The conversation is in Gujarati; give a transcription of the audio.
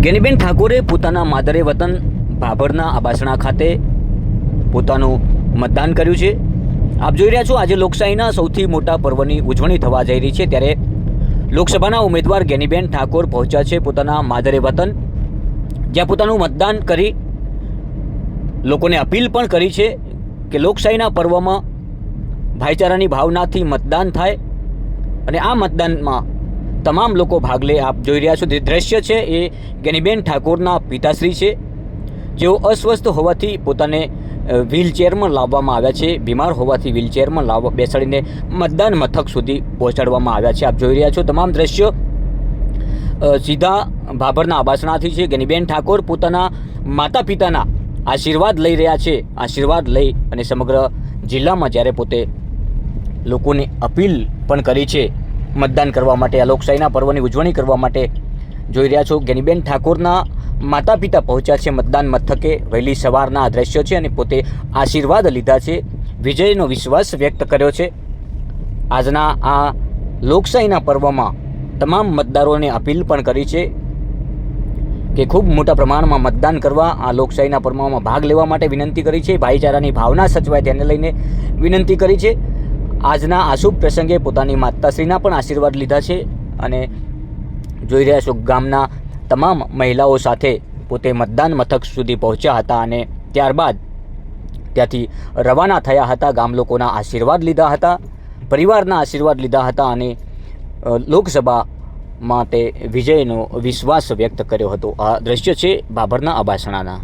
ગેનીબેન ઠાકોરે પોતાના માદરે વતન ભાભરના આબાસણા ખાતે પોતાનું મતદાન કર્યું છે। આપ જોઈ રહ્યા છો, આજે લોકશાહીના સૌથી મોટા પર્વની ઉજવણી થવા જઈ રહી છે, ત્યારે લોકસભાના ઉમેદવાર ગેનીબેન ઠાકોર પહોંચ્યા છે પોતાના માદરે વતન, જ્યાં પોતાનું મતદાન કરી લોકોને અપીલ પણ કરી છે કે લોકશાહીના પર્વમાં ભાઈચારાની ભાવનાથી મતદાન થાય અને આ મતદાનમાં તમામ લોકો ભાગ લે। આપ જોઈ રહ્યા છો, દ્રશ્ય છે એ ગેનીબેન ઠાકોરના પિતાશ્રી છે, જેઓ અસ્વસ્થ હોવાથી પોતાને વ્હીલચેરમાં લાવવામાં આવ્યા છે, બીમાર હોવાથી વ્હીલચેરમાં બેસાડીને મતદાન મથક સુધી પહોંચાડવામાં આવ્યા છે। આપ જોઈ રહ્યા છો, તમામ દ્રશ્યો સીધા ભાભરના આબાસણાથી છે। ગેનીબેન ઠાકોર પોતાના માતા પિતાના આશીર્વાદ લઈ રહ્યા છે। આશીર્વાદ લઈ અને સમગ્ર જિલ્લામાં જ્યારે પોતે લોકોને અપીલ પણ કરી છે મતદાન કરવા માટે, આ લોકશાહીના પર્વની ઉજવણી કરવા માટે। જોઈ રહ્યા છો, ગેનીબેન ઠાકોરના માતા પિતા પહોંચ્યા છે મતદાન મથકે, વહેલી સવારના આ દ્રશ્યો છે, અને પોતે આશીર્વાદ લીધા છે, વિજયનો વિશ્વાસ વ્યક્ત કર્યો છે। આજના આ લોકશાહીના પર્વમાં તમામ મતદારોને અપીલ પણ કરી છે કે ખૂબ મોટા પ્રમાણમાં મતદાન કરવા, આ લોકશાહીના પર્વમાં ભાગ લેવા માટે વિનંતી કરી છે। ભાઈચારાની ભાવના સચવાય તેને લઈને વિનંતી કરી છે। આજના આ શુભ પ્રસંગે પોતાની માતાશ્રીના પણ આશીર્વાદ લીધા છે અને જોઈ રહ્યા છો, ગામના તમામ મહિલાઓ સાથે પોતે મતદાન મથક સુધી પહોંચ્યા હતા અને ત્યારબાદ ત્યાંથી રવાના થયા હતા। ગામ લોકોના આશીર્વાદ લીધા હતા, પરિવારના આશીર્વાદ લીધા હતા અને લોકસભા માટે વિજયનો વિશ્વાસ વ્યક્ત કર્યો હતો। આ દ્રશ્ય છે ભાભરના આબાસણાના।